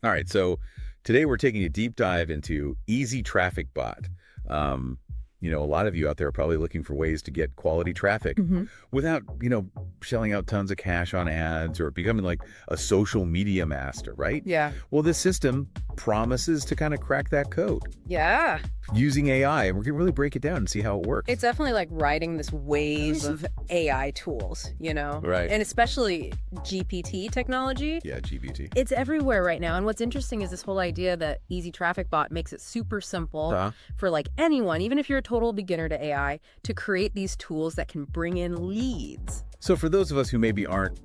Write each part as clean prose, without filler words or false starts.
All right, so today we're taking a deep dive into Easy Traffic Bot. A lot of you out there are probably looking for ways to get quality traffic hmm without, shelling out tons of cash on ads or becoming like a social media master, right? Yeah. Well, this system promises to kind of crack that code Yeah. using AI, and we're going to really break it down and see how it works. It's definitely like riding this wave of AI tools, Right. And especially GPT technology. Yeah, GPT. It's everywhere right now. And what's interesting is this whole idea that Easy Traffic Bot makes it super simple Uh-huh. for like anyone, even if you're a total beginner to AI, to create these tools that can bring in leads. So for those of us who maybe aren't,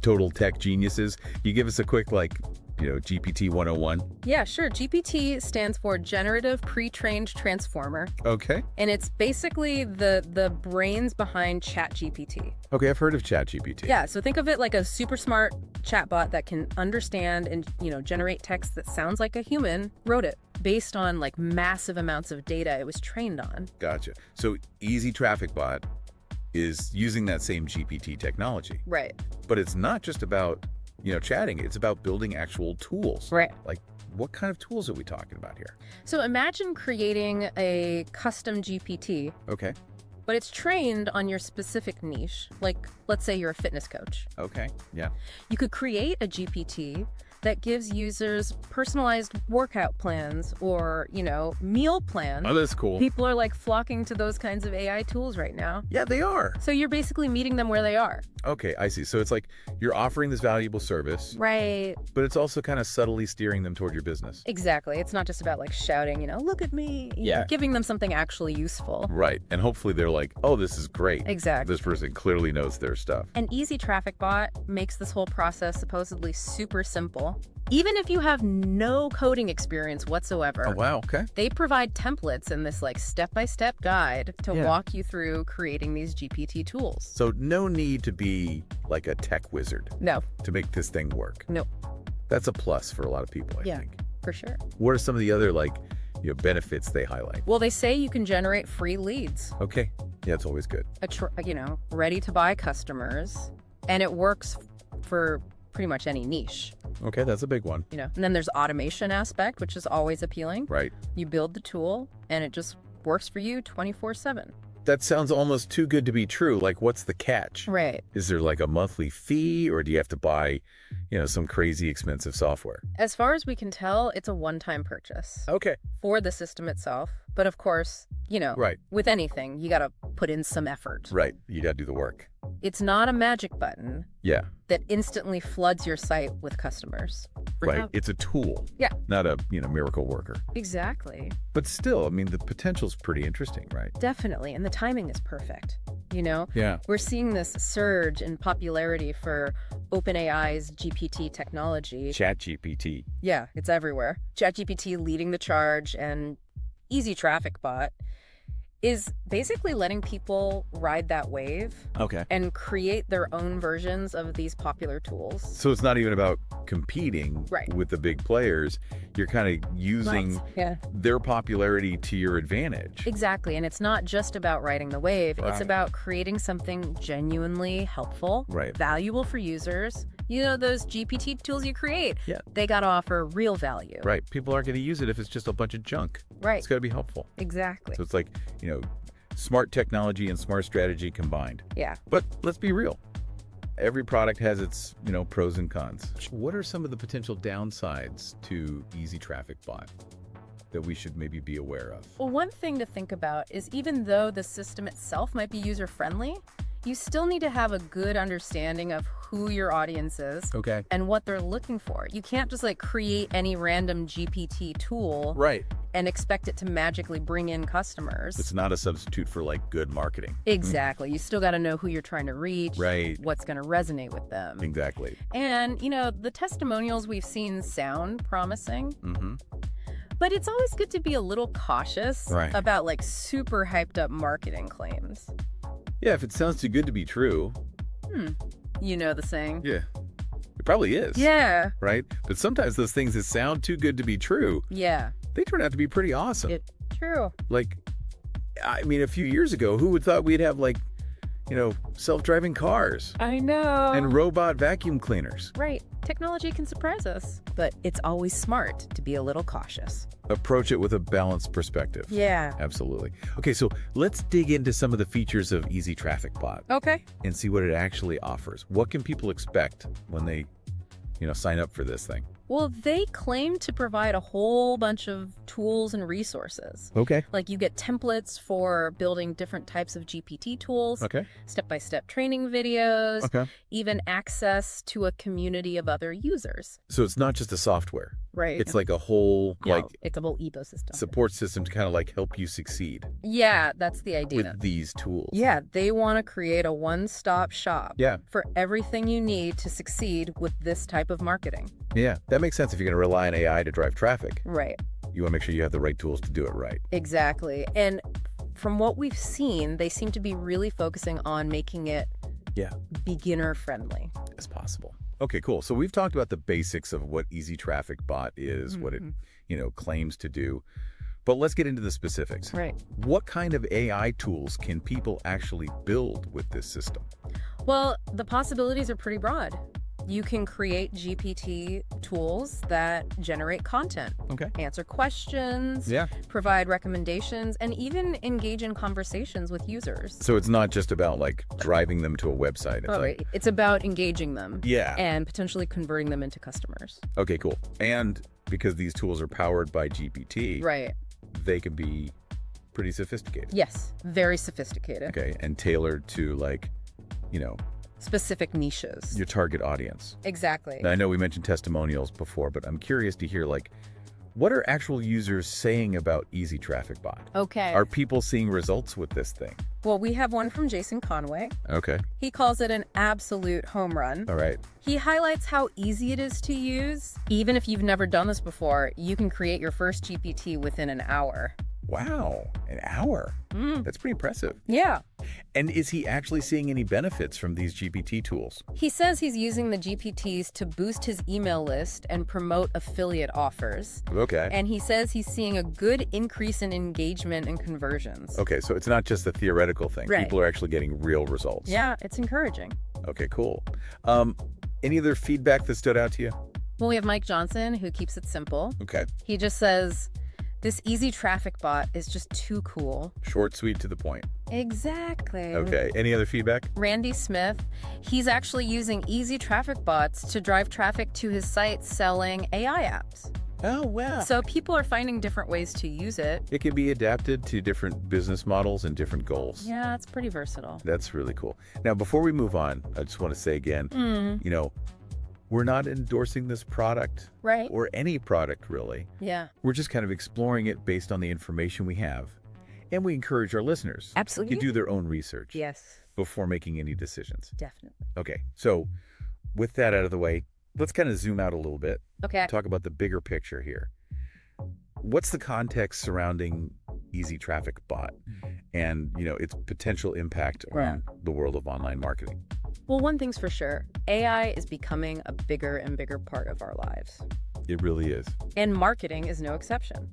total tech geniuses, you give us a quick, GPT 101. Yeah, sure. GPT stands for Generative Pre-trained Transformer, Okay. and it's basically the brains behind ChatGPT. Okay, I've heard of ChatGPT. Yeah, so think of it like a super smart chatbot that can understand and, generate text that sounds like a human wrote it based on like massive amounts of data it was trained on. Gotcha. So Easy Traffic Bot is using that same GPT technology. Right. But it's not just about, chatting. It's about building actual tools. Right. Like, what kind of tools are we talking about here? So imagine creating a custom GPT, Okay. but it's trained on your specific niche. Like, let's say you're a fitness coach. Okay. Yeah. You could create a GPT that gives users personalized workout plans or, meal plans. Oh, that's cool. People are like flocking to those kinds of AI tools right now. Yeah, they are. So you're basically meeting them where they are. Okay, I see. So it's like you're offering this valuable service, Right. but it's also kind of subtly steering them toward your business. Exactly. It's not just about like shouting, look at me. Yeah. Giving them something actually useful. Right. And hopefully they're like, oh, this is great. Exactly. This person clearly knows their stuff. An Easy Traffic Bot makes this whole process supposedly super simple. Even if you have no coding experience whatsoever, Oh, wow. Okay. they provide templates in this like step-by-step guide to Yeah. walk you through creating these GPT tools. So no need to be like a tech wizard No, to make this thing work. no, That's a plus for a lot of people, I Yeah. think. for sure. What are some of the other benefits they highlight? Well, they say you can generate free leads, Okay. Yeah, it's always good. ready-to-buy customers, and it works for pretty much any niche. Okay, that's a big one. And then there's automation aspect, which is always appealing. Right. You build the tool and it just works for you 24/7. That sounds almost too good to be true. Like, what's the catch? Right. Is there like a monthly fee, or do you have to buy, some crazy expensive software? As far as we can tell, it's a one-time purchase Okay. for the system itself. But of course, Right. with anything, you got to put in some effort. Right. You got to do the work. It's not a magic button Yeah. that instantly floods your site with customers. Right. It's a tool. Yeah. Not a, miracle worker. Exactly. But still, I mean, the potential's pretty interesting, right? Definitely. And the timing is perfect. Yeah. We're seeing this surge in popularity for OpenAI's GPT technology. ChatGPT. Yeah, it's everywhere. ChatGPT leading the charge, and Easy Traffic Bot is basically letting people ride that wave Okay. and create their own versions of these popular tools. So it's not even about competing Right. with the big players. You're kind of using Yeah, their popularity to your advantage. exactly. And it's not just about riding the wave. It's Right. about creating something genuinely helpful, Right. valuable for users. Those GPT tools you create, Yeah. they got to offer real value. Right. People aren't going to use it if it's just a bunch of junk. Right. It's got to be helpful. Exactly. So it's like, smart technology and smart strategy combined. Yeah. But let's be real. Every product has its, pros and cons. What are some of the potential downsides to Easy Traffic Bot that we should maybe be aware of? Well, one thing to think about is even though the system itself might be user-friendly, you still need to have a good understanding of who your audience is Okay. and what they're looking for. You can't just create any random GPT tool Right. and expect it to magically bring in customers. It's not a substitute for good marketing. Exactly. You still got to know who you're trying to reach, Right. what's going to resonate with them. Exactly. And, the testimonials we've seen sound promising, Mm-hmm. but it's always good to be a little cautious Right. about super hyped up marketing claims. Yeah, if it sounds too good to be true, You know the saying? yeah, it probably is. Yeah. Right? But sometimes those things that sound too good to be true, Yeah. they turn out to be pretty awesome. True. A few years ago, who would thought we'd have self-driving cars I know. and robot vacuum cleaners. Right. Technology can surprise us, but it's always smart to be a little cautious. Approach it with a balanced perspective. Yeah. Absolutely. Okay, so let's dig into some of the features of Easy Traffic Bot Okay. and see what it actually offers. What can people expect when they, sign up for this thing? Well, they claim to provide a whole bunch of tools and resources. Okay. Like you get templates for building different types of GPT tools, Okay. step-by-step training videos, Okay. even access to a community of other users. So it's not just a software. Right. It's like a whole It's a whole ecosystem. support system to kind of help you succeed Yeah, that's the idea. with these tools. Yeah, they want to create a one-stop shop Yeah. for everything you need to succeed with this type of marketing. Yeah. That makes sense if you're going to rely on AI to drive traffic. Right. You want to make sure you have the right tools to do it right. Exactly. And from what we've seen, they seem to be really focusing on making it beginner friendly. As possible. Okay, cool. So we've talked about the basics of what Easy Traffic Bot is, what it, claims to do. But let's get into the specifics. Right. What kind of AI tools can people actually build with this system? Well, the possibilities are pretty broad. You can create GPT tools that generate content, Okay. answer questions, Yeah. provide recommendations, and even engage in conversations with users. So it's not just about driving them to a website. It's Right. It's about engaging them yeah. and potentially converting them into customers. Okay, cool. And because these tools are powered by GPT, Right. they can be pretty sophisticated. Yes. Very sophisticated. Okay, and tailored to Specific niches. your target audience. Exactly. Now, I know we mentioned testimonials before, but I'm curious to hear what are actual users saying about Easy Traffic Bot? Okay. Are people seeing results with this thing? Well, we have one from Jason Conway. Okay. He calls it an absolute home run. All right. He highlights how easy it is to use. Even if you've never done this before, you can create your first GPT within an hour. Wow. An hour. That's pretty impressive. Yeah. And is he actually seeing any benefits from these GPT tools? He says he's using the GPTs to boost his email list and promote affiliate offers. Okay. And he says he's seeing a good increase in engagement and conversions. Okay, so it's not just a theoretical thing. Right. People are actually getting real results. Yeah, it's encouraging. Okay, cool. Any other feedback that stood out to you? Well, we have Mike Johnson, who keeps it simple. Okay. He just says, this Easy Traffic Bot is just too cool. Short, sweet, to the point. Exactly. Okay. Any other feedback? Randy Smith, he's actually using Easy Traffic Bots to drive traffic to his site selling AI apps. Oh, wow. So people are finding different ways to use it. It can be adapted to different business models and different goals. Yeah, it's pretty versatile. That's really cool. Now, before we move on, I just want to say again, we're not endorsing this product Right. or any product, really. Yeah. We're just kind of exploring it based on the information we have. And we encourage our listeners Absolutely. to do their own research Yes, before making any decisions. definitely. Okay, so with that out of the way, let's kind of zoom out a little bit, Okay. talk about the bigger picture here. What's the context surrounding Easy Traffic Bot and, its potential impact on the world of online marketing? Well, one thing's for sure. AI is becoming a bigger and bigger part of our lives. It really is. And marketing is no exception.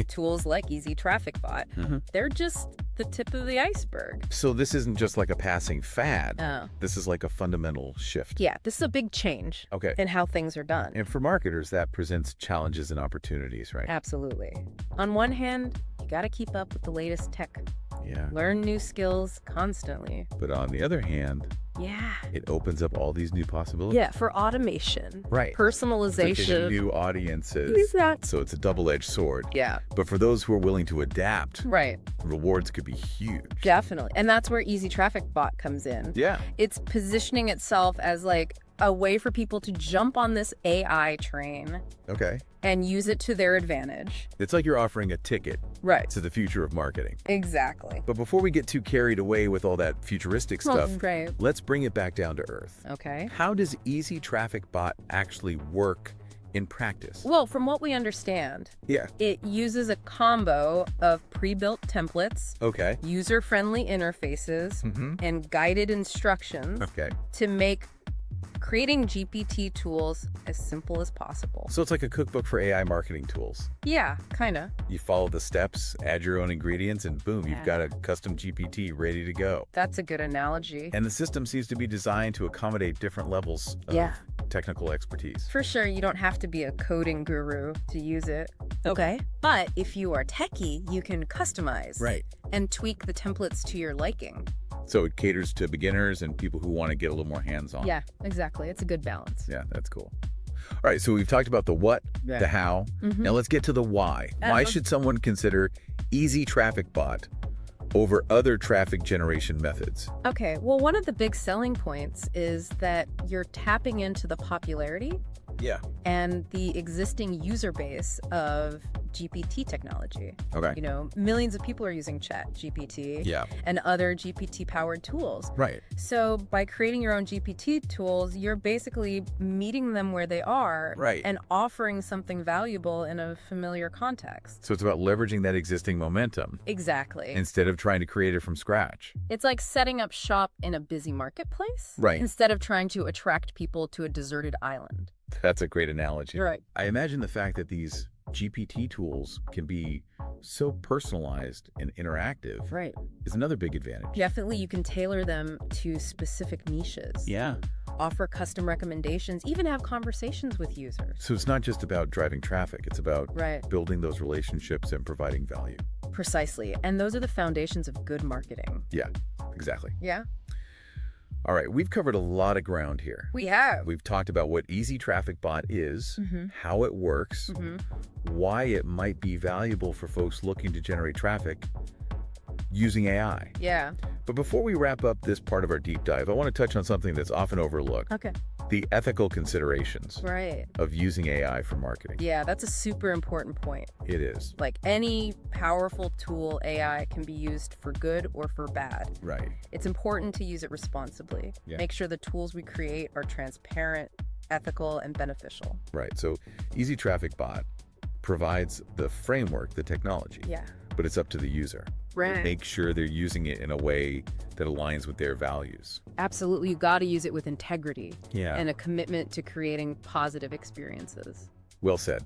Tools like Easy Traffic Bot, they're just the tip of the iceberg. So this isn't just like a passing fad. Oh. This is like a fundamental shift. Yeah, this is a big change Okay. in how things are done. And for marketers, that presents challenges and opportunities, right? Absolutely. On one hand, you got to keep up with the latest tech. Yeah. Learn new skills constantly. But on the other hand, Yeah. it opens up all these new possibilities. Yeah, for automation. Right. Personalization. New audiences. Exactly. So it's a double-edged sword. Yeah. But for those who are willing to adapt, Right. rewards could be huge. Definitely. And that's where Easy Traffic Bot comes in. Yeah. It's positioning itself as like a way for people to jump on this AI train Okay. and use it to their advantage. It's like you're offering a ticket Right. to the future of marketing. Exactly. But before we get too carried away with all that futuristic stuff, Right. let's bring it back down to earth. Okay. How does Easy Traffic Bot actually work in practice? Well, from what we understand, Yeah. it uses a combo of pre-built templates, Okay. user-friendly interfaces, and guided instructions Okay. to make Creating GPT tools as simple as possible. So it's like a cookbook for AI marketing tools. Yeah, kind of. You follow the steps, add your own ingredients, and boom, Yeah. you've got a custom GPT ready to go. That's a good analogy. And the system seems to be designed to accommodate different levels of Yeah. technical expertise. For sure, you don't have to be a coding guru to use it. Okay. But if you are techie, you can customize. Right. And tweak the templates to your liking. So it caters to beginners and people who want to get a little more hands-on. Yeah, exactly. It's a good balance. Yeah, that's cool. All right, so we've talked about the what, Yeah. the how. Mhm. Now let's get to the why. Why should someone consider Easy Traffic Bot over other traffic generation methods? Okay, well, one of the big selling points is that you're tapping into the popularity Yeah. and the existing user base of GPT technology. Okay. You know, millions of people are using Chat GPT Yeah. and other GPT-powered tools. Right. So by creating your own GPT tools, you're basically meeting them where they are Right. and offering something valuable in a familiar context. So it's about leveraging that existing momentum Exactly. instead of trying to create it from scratch. It's like setting up shop in a busy marketplace Right. instead of trying to attract people to a deserted island. That's a great analogy. Right. I imagine the fact that these GPT tools can be so personalized and interactive Right. is another big advantage. Definitely, you can tailor them to specific niches. Yeah. Offer custom recommendations, even have conversations with users. So it's not just about driving traffic, it's about Right. building those relationships and providing value. Precisely. And those are the foundations of good marketing. Yeah, exactly. Yeah, All right, we've covered a lot of ground here. we have. We've talked about what Easy Traffic Bot is, Mhm. how it works, Mhm. why it might be valuable for folks looking to generate traffic using AI. Yeah. But before we wrap up this part of our deep dive, I want to touch on something that's often overlooked, Okay. the ethical considerations Right. of using AI for marketing. Yeah, that's a super important point. It is. Like any powerful tool, AI can be used for good or for bad. Right. It's important to use it responsibly. Yeah. Make sure the tools we create are transparent, ethical, and beneficial. Right. So Easy Traffic Bot provides the framework, the technology, Yeah. but it's up to the user. Right. Make sure they're using it in a way that aligns with their values. Absolutely. You got to use it with integrity Yeah. and a commitment to creating positive experiences. Well said.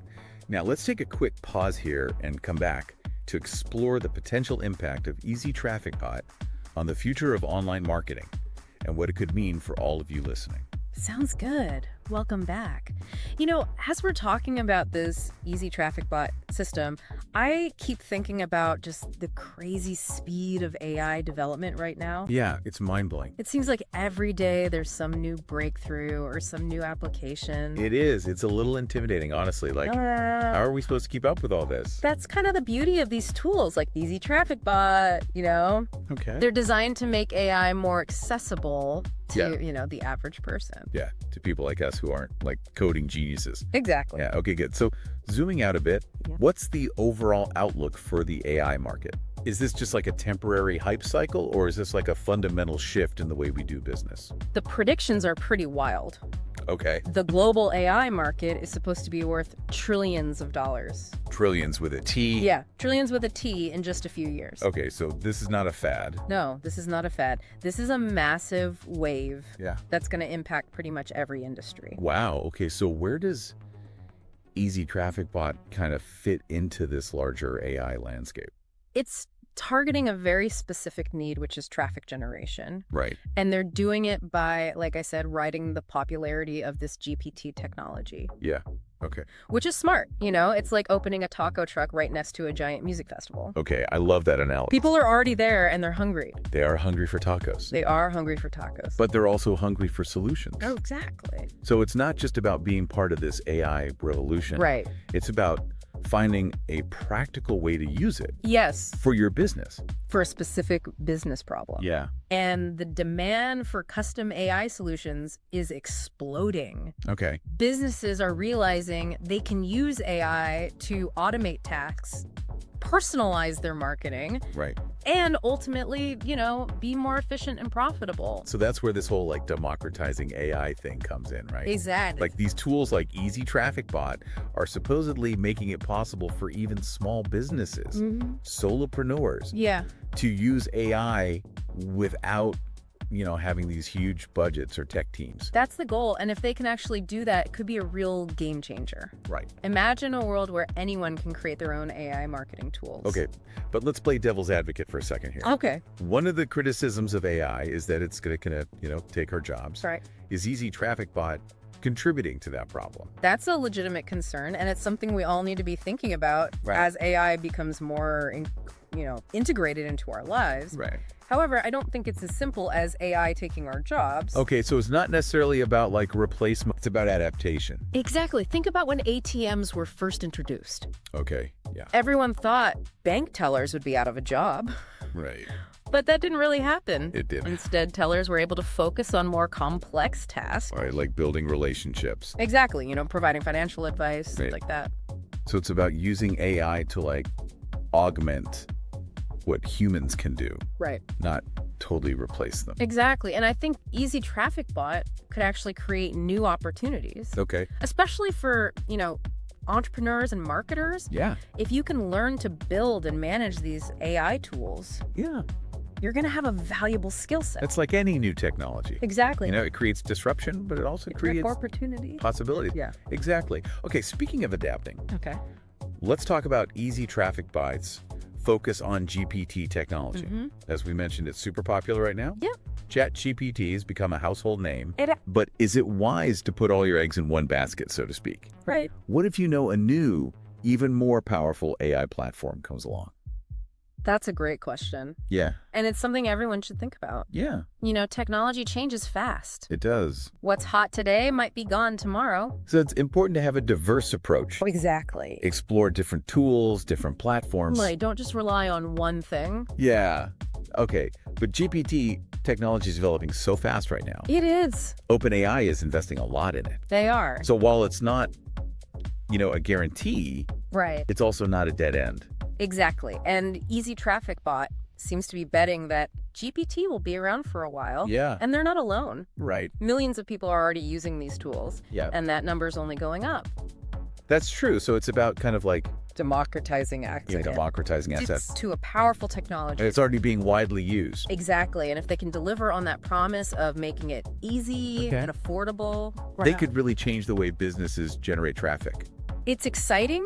Now let's take a quick pause here and come back to explore the potential impact of Easy Traffic Bot on the future of online marketing and what it could mean for all of you listening. Sounds good. Welcome back. You know, as we're talking about this Easy Traffic Bot system, I keep thinking about just the crazy speed of AI development right now. Yeah, it's mind-blowing. It seems like every day there's some new breakthrough or some new application. It is. It's a little intimidating, honestly. Like, how are we supposed to keep up with all this? That's kind of the beauty of these tools, like Easy Traffic Bot, you know? Okay. They're designed to make AI more accessible to, Yeah. you know, the average person. Yeah, to people like us who aren't like coding geniuses. Exactly. Yeah, okay, good. So zooming out a bit, Yeah. what's the overall outlook for the AI market? Is this just like a temporary hype cycle, or is this like a fundamental shift in the way we do business? The predictions are pretty wild. Okay, The global AI market is supposed to be worth trillions of dollars. trillions with a T. Yeah, trillions with a T in just a few years. Okay, so this is not a fad. No, this is not a fad. This is a massive wave Yeah. that's going to impact pretty much every industry. Wow, okay, so where does Easy Traffic Bot kind of fit into this larger AI landscape? It's targeting a very specific need, which is traffic generation. Right. And they're doing it by, like I said, riding the popularity of this GPT technology, Yeah. Okay. which is smart. You know, it's like opening a taco truck right next to a giant music festival. Okay, I love that analogy. People are already there and they're hungry. They are hungry for tacos, They are hungry for tacos. but they're also hungry for solutions. Oh, exactly. So it's not just about being part of this AI revolution. Right. It's about finding a practical way to use it Yes, for your business. for a specific business problem. Yeah. And the demand for custom AI solutions is exploding. Okay. Businesses are realizing they can use AI to automate tasks, personalize their marketing, Right. and ultimately, you know, be more efficient and profitable. So that's where this whole like democratizing AI thing comes in, right? Exactly. Like these tools like Easy Traffic Bot are supposedly making it possible for even small businesses, Mhm. solopreneurs, Yeah. to use AI without having these huge budgets or tech teams. That's the goal. And if they can actually do that, it could be a real game changer. Right. Imagine a world where anyone can create their own AI marketing tools. Okay, but let's play devil's advocate for a second here. Okay. One of the criticisms of AI is that it's going to, take our jobs. Right. Is Easy Traffic Bot contributing to that problem? That's a legitimate concern, and it's something we all need to be thinking about as AI becomes more, integrated into our lives. Right. However, I don't think it's as simple as AI taking our jobs. Okay, so it's not necessarily about replacement, it's about adaptation. Exactly. Think about when ATMs were first introduced. Okay, yeah. Everyone thought bank tellers would be out of a job. Right. But that didn't really happen. It didn't. Instead, tellers were able to focus on more complex tasks. All right, like building relationships. Exactly, providing financial advice, Right. like that. So it's about using AI to augment what humans can do, Right. not totally replace them. Exactly. And I think Easy Traffic Bot could actually create new opportunities, Okay. especially for, entrepreneurs and marketers. Yeah. If you can learn to build and manage these AI tools, Yeah. you're going to have a valuable skill set. It's like any new technology. Exactly. It creates disruption, but it also creates opportunity. possibilities. Yeah. Exactly. Okay, speaking of adapting, Okay. let's talk about Easy Traffic Bots focus on GPT technology. Mm-hmm. As we mentioned, it's super popular right now. Yeah. ChatGPT has become a household name. It- But is it wise to put all your eggs in one basket, so to speak? Right. What if a new, even more powerful AI platform comes along? That's a great question. Yeah. And it's something everyone should think about. Yeah, Technology changes fast. it does. What's hot today might be gone tomorrow. So it's important to have a diverse approach. Exactly. Explore different tools, different platforms. Right. Don't just rely on one thing. Yeah. Okay. But GPT technology is developing so fast right now. It is. OpenAI is investing a lot in it. They are. So while it's not, a guarantee, Right. it's also not a dead end. Exactly. And Easy Traffic Bot seems to be betting that GPT will be around for a while. Yeah. And they're not alone. Right. Millions of people are already using these tools. Yeah. And that number's only going up. That's true. So it's about kind of democratizing access democratizing assets. to a powerful technology. And it's already being widely used. Exactly. And if they can deliver on that promise of making it easy Okay. and affordable, They could really change the way businesses generate traffic. It's exciting,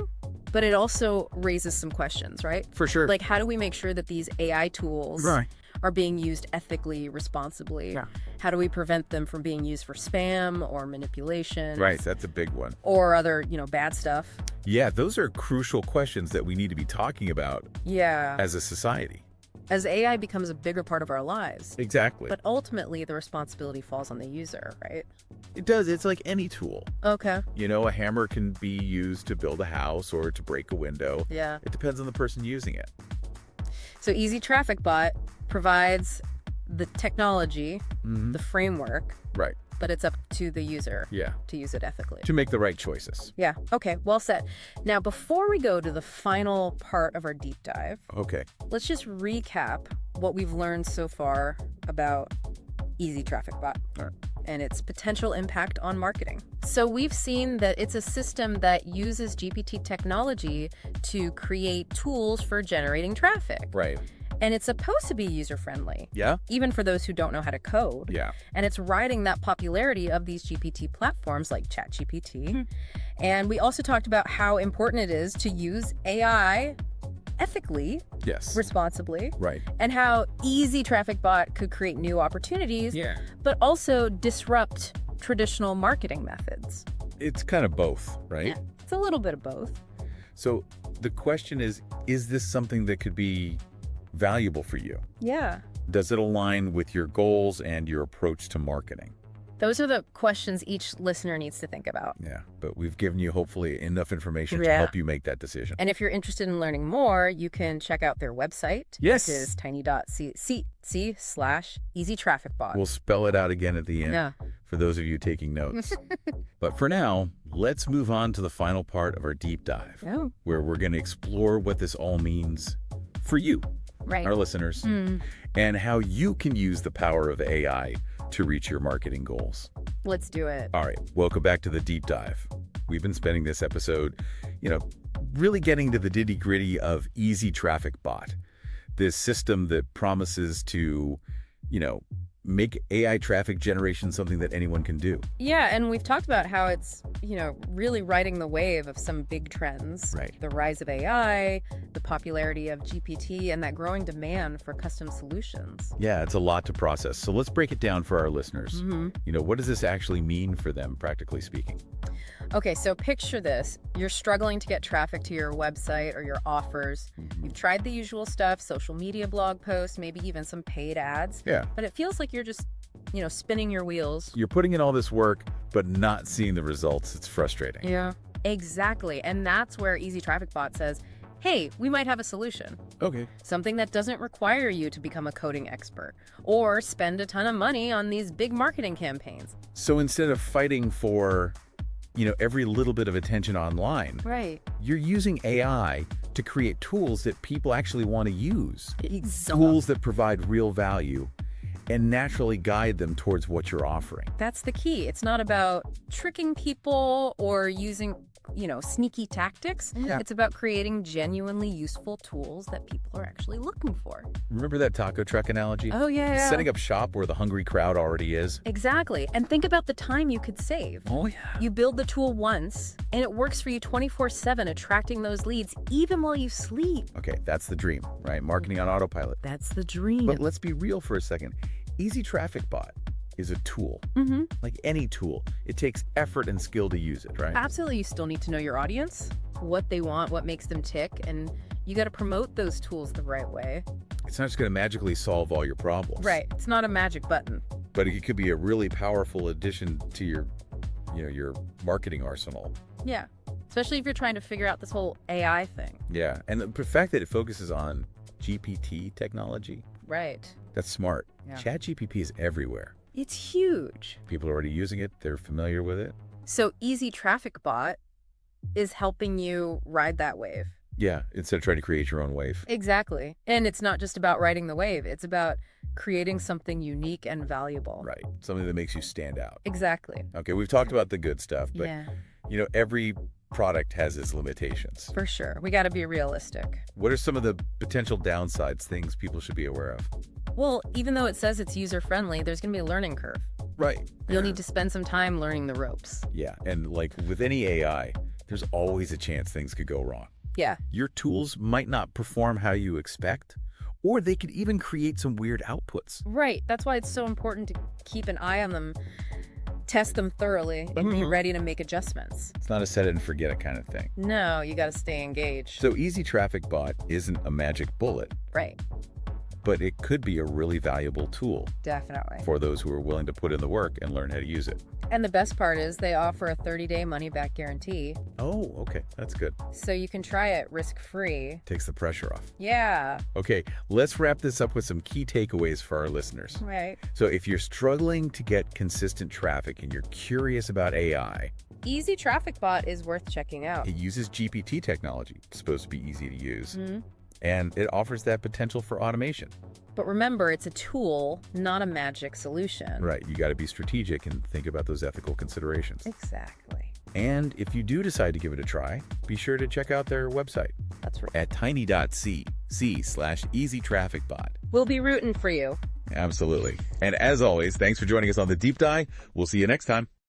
but it also raises some questions, right? For sure. Like, how do we make sure that these AI tools Right. are being used ethically, responsibly? Yeah. How do we prevent them from being used for spam or manipulation? Right. That's a big one. Or other, bad stuff? Yeah, those are crucial questions that we need to be talking about Yeah. as a society. As AI becomes a bigger part of our lives. Exactly. But ultimately, the responsibility falls on the user, right? it does. It's like any tool. Okay. A hammer can be used to build a house or to break a window. Yeah. It depends on the person using it. So Easy Traffic Bot provides the technology, Mhm. the framework, Right. but it's up to the user Yeah. to use it ethically. To make the right choices. Yeah. Okay. Well said. Now, before we go to the final part of our deep dive, Okay. let's just recap what we've learned so far about Easy Traffic Bot All right. and its potential impact on marketing. So we've seen that it's a system that uses GPT technology to create tools for generating traffic. Right. And it's supposed to be user-friendly, Yeah. even for those who don't know how to code. Yeah. And it's riding that popularity of these GPT platforms like ChatGPT. And we also talked about how important it is to use AI ethically, Yes. responsibly, Right. and how Easy Traffic Bot could create new opportunities, Yeah. but also disrupt traditional marketing methods. It's kind of both, right? Yeah, it's a little bit of both. So the question is this something that could be valuable for you? Yeah. Does it align with your goals and your approach to marketing? Those are the questions each listener needs to think about. Yeah, but we've given you hopefully enough information to Yeah. help you make that decision. And if you're interested in learning more, you can check out their website. Yes. Which is tiny.cc/easytrafficbot. We'll spell it out again at the end Yeah. for those of you taking notes. But for now, let's move on to the final part of our deep dive, Oh, where we're going to explore what this all means for you, right. our listeners, Mm, and how you can use the power of AI to reach your marketing goals. let's do it. All right, welcome back to the deep dive. We've been spending this episode, really getting to the nitty-gritty of Easy Traffic Bot, this system that promises to, make AI traffic generation something that anyone can do. Yeah, and we've talked about how it's, really riding the wave of some big trends. Right. The rise of AI, the popularity of GPT, and that growing demand for custom solutions. Yeah, it's a lot to process. So let's break it down for our listeners. What does this actually mean for them, practically speaking? Okay, so picture this. You're struggling to get traffic to your website or your offers. You've tried the usual stuff, social media blog posts, maybe even some paid ads. Yeah. But it feels like you're just, spinning your wheels. You're putting in all this work, but not seeing the results. It's frustrating. Yeah, exactly. And that's where Easy Traffic Bot says, hey, we might have a solution. Okay. Something that doesn't require you to become a coding expert or spend a ton of money on these big marketing campaigns. So instead of fighting for, every little bit of attention online, Right. you're using AI to create tools that people actually want to use. Exactly. Tools that provide real value and naturally guide them towards what you're offering. That's the key. It's not about tricking people or using, sneaky tactics. Yeah. It's about creating genuinely useful tools that people are actually looking for. Remember that taco truck analogy? Oh, yeah. Setting up shop where the hungry crowd already is. Exactly. And think about the time you could save. Oh, yeah. You build the tool once, and it works for you 24/7, attracting those leads even while you sleep. Okay, that's the dream, right? Marketing on autopilot. That's the dream. But let's be real for a second. Easy Traffic Bot is a tool. Like any tool, it takes effort and skill to use it, right? Absolutely. You still need to know your audience, what they want, what makes them tick, and you got to promote those tools the right way. It's not just going to magically solve all your problems. Right. It's not a magic button. But it could be a really powerful addition to your, your marketing arsenal. Yeah. Especially if you're trying to figure out this whole AI thing. Yeah, and the fact that it focuses on GPT technology, Right. that's smart. Yeah. ChatGPT is everywhere. It's huge. People are already using it. They're familiar with it. So Easy Traffic Bot is helping you ride that wave. Yeah, instead of trying to create your own wave. Exactly. And it's not just about riding the wave. It's about creating something unique and valuable. Right, something that makes you stand out. Exactly. Okay, we've talked about the good stuff, but Yeah, every product has its limitations. for sure. We got to be realistic. What are some of the potential downsides, things people should be aware of? Well, even though it says it's user-friendly, there's going to be a learning curve. Right. You'll need to spend some time learning the ropes. Yeah, and like with any AI, there's always a chance things could go wrong. Yeah. Your tools might not perform how you expect, or they could even create some weird outputs. Right. That's why it's so important to keep an eye on them, test them thoroughly, and be ready to make adjustments. It's not a set it and forget it kind of thing. No, you got to stay engaged. So Easy Traffic Bot isn't a magic bullet, Right. but it could be a really valuable tool Definitely. for those who are willing to put in the work and learn how to use it. And the best part is they offer a 30-day money-back guarantee, Oh, okay. That's good. so you can try it risk-free. Takes the pressure off. Yeah. Okay, let's wrap this up with some key takeaways for our listeners. Right. So if you're struggling to get consistent traffic and you're curious about AI, Easy Traffic Bot is worth checking out. it uses GPT technology. It's supposed to be easy to use. And it offers that potential for automation. But remember, it's a tool, not a magic solution. Right, you got to be strategic and think about those ethical considerations. Exactly. And if you do decide to give it a try, be sure to check out their website That's right. at tiny.c/easytrafficbot. We'll be rooting for you. Absolutely. And as always, thanks for joining us on The Deep Dive. We'll see you next time.